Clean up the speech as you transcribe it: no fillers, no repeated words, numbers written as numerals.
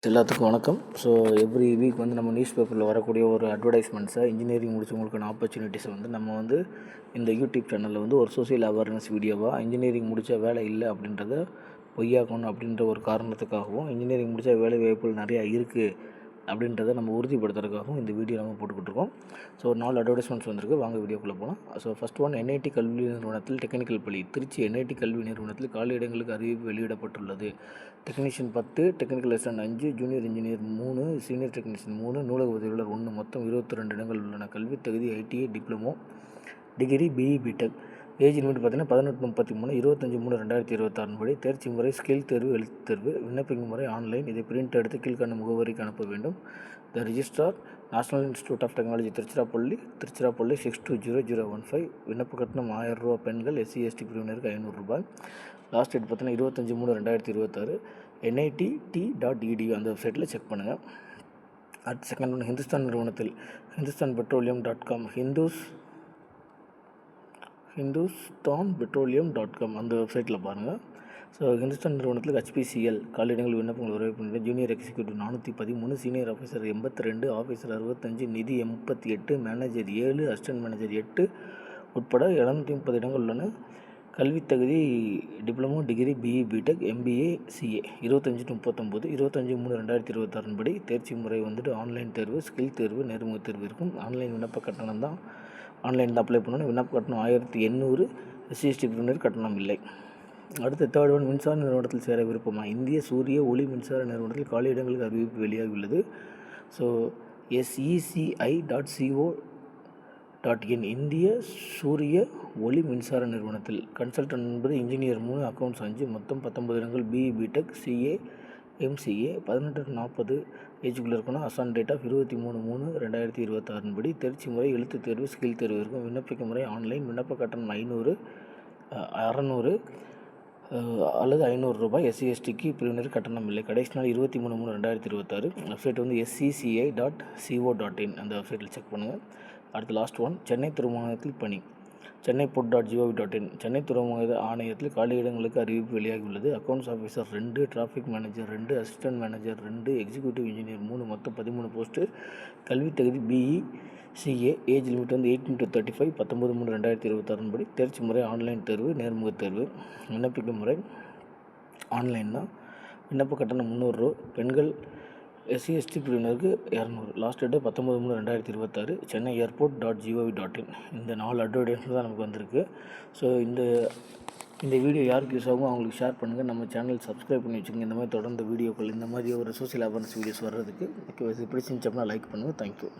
எல்லாத்துக்கும் வணக்கம். So every week நம்ம நியூஸ் பேப்பரில் வரக்கூடிய ஒரு அட்வர்டைஸ்மெண்ட்ஸை இன்ஜினியரிங் முடிச்சவங்களுக்கான ஆப்பர்ச்சுனிட்டிஸை நம்ம இந்த யூடியூப் சேனலில் ஒரு சோசியல் அவேர்னஸ் வீடியோவாக இன்ஜினியரிங் முடித்தா வேலை இல்லை அப்படின்றத பொய்யாக்கணும் அப்படின்ற ஒரு காரணத்துக்காகவும், இன்ஜினியரிங் முடித்தா வேலை வாய்ப்புகள் நிறையா இருக்குது அப்படின்றத நம்ம உறுதிப்படுத்துறதுக்காகவும் இந்த வீடியோ நம்ம போட்டுக்கிட்டுருக்கோம். ஸோ 4 அட்வர்டைஸ்மெண்ட்ஸ் வந்திருக்கு. வாங்க வீடியோக்குள்ளே போகலாம். ஸோ ஃபஸ்ட் ஒன், என்ஐடி கல்வி நிறுவனத்தில் டெக்னிக்கல் பள்ளி. திருச்சி என்ஐடி கல்வி நிறுவனத்தில் காலியிடங்களுக்கு அறிவிப்பு வெளியிடப்பட்டுள்ளது. Technician 10, technical assistant 5, junior engineer 3, senior technician 3, நூலக உதவியாளர் 1, மொத்தம் 22 இடங்கள் உள்ளன. கல்வித் தகுதி ITI diploma, degree, BE, BTech. Age limit பார்த்தீங்கன்னா 18-33, 25/3/2026 படி. தேர்ச்சி முறை ஸ்கில் தேர்வு, எழுத்து தேர்வு. விண்ணப்பிக்கும் முறை ஆன்லைன். இதை பிரிண்ட் எடுத்து கீழ்காணும் முகவரிக்கு அனுப்ப வேண்டும். The registrar, national institute of technology, Tiruchirappalli 620015. விண்ணப்ப கட்டணம் ரூ. 1000. பெண்கள், எஸ்சி எஸ்டி பிரிவினருக்கு ரூ. 500. லாஸ்ட் டேட் பார்த்தீங்கன்னா 25/3/2026. NITT.edu அந்த வெப்சைட்டில் செக் பண்ணுங்கள். அடுத்த செகண்ட் ஒன்று, ஹிந்துஸ்தான் நிறுவனத்தில் ஹிந்துஸ்தான் பெட்ரோலியம்.com, hindustanpetroleum.com அந்த வெப்சைட்டில் பாருங்கள். ஸோ ஹிந்துஸ்தான் நிறுவனத்தில் HPCL காலியிடங்கள் விண்ணப்பங்கள் வரவேற்பு. Junior executive 413, senior officer 82, officer 65, நிதி 88, மேனேஜர் 7, அசிஸ்டன்ட் மேனேஜர் 8 உட்பட 730 இடங்கள் உள்ளன. கல்வித் தகுதி diploma, degree, BE, BTech, MBA, CA. 25-39, 25/3/2026 படி. தேர்ச்சி முறை ஆன்லைன் தேர்வு, ஸ்கில் தேர்வு, நேர்முக தேர்வு இருக்கும். ஆன்லைன் விண்ணப்ப கட்டணம் தான் ஆன்லைன் தான் அப்ளை பண்ணணும். விண்ணப்ப கட்டணம் 1800. SC/ST பிரிவினர் கட்டணம் இல்லை. அடுத்த தேர்ட் ஒன், மின்சார நிறுவனத்தில் சேர விருப்பமா? இந்திய சூரிய ஒளி மின்சார நிறுவனத்தில் காலியிடங்களுக்கு அறிவிப்பு வெளியாகியுள்ளது. ஸோ SECI.co.in இந்திய சூரிய ஒளி மின்சார நிறுவனத்தில். கன்சல்டன்ட் என்பது இன்ஜினியர் 3, அக்கௌண்ட்ஸ் 5, மொத்தம் 19 இடங்கள். BE, BTech, CA, MCA. 18-40 ஏஜுக்குள்ளே இருக்கணும். அசான் டேட் ஆஃப் 23/3/2026 படி. தேர்ச்சி முறை எழுத்து தேர்வு, ஸ்கில் தேர்வு இருக்கும். விண்ணப்பிக்க முறை ஆன்லைன். விண்ணப்ப கட்டணம் 500, 600 அல்லது ரூ. 500. SC/STக்கு பிரிவினர் கட்டணம் இல்லை. கடைசி நாள் 23/3/2026. வெப்சைட் SECI.co.in அந்த வெப்சைட்டில் செக் பண்ணுங்கள். அடுத்து லாஸ்ட் ஒன், சென்னை துறைமுகத்தில் பணி. சென்னை port.gov.in சென்னை துறைமுக ஆணையத்தில் காலியிடங்களுக்கு அறிவிப்பு வெளியாகியுள்ளது. Accounts officer 2, traffic manager 2, assistant manager 2, executive engineer 3, மொத்தம் 13 போஸ்ட்டு. கல்வித் தகுதி பிஇ, CA. ஏஜ் லிமிட் 18-35, 19/3/2026 படி. தேர்ச்சி முறை ஆன்லைன் தேர்வு, நேர்முக தேர்வு. விண்ணப்பிக்கும் முறை ஆன்லைன் தான். விண்ணப்ப கட்டணம் ரூ. 300. பெண்கள், SC/ST பிரிவினருக்கு 200. Last date 19/3/2026. சென்னை airport.gov.in இந்த 4 அட்வர்டைஸ்மெண்ட் தான் நமக்கு வந்திருக்கு. ஸோ இந்த வீடியோ யாருக்கு யூஸ் ஆகும் அவங்களுக்கு ஷேர் பண்ணுங்கள். நம்ம சேனல் சப்ஸ்கிரைப் பண்ணி வச்சுக்கோங்க. இந்த மாதிரி தொடர்ந்து வீடியோக்கள், இந்த மாதிரி ஒரு சோசியல் அவேர்னஸ் வீடியோஸ் வர்றதுக்கு. இது பிடிச்சிருந்துச்சு அப்படின்னா லைக் பண்ணுங்கள். தேங்க்யூ.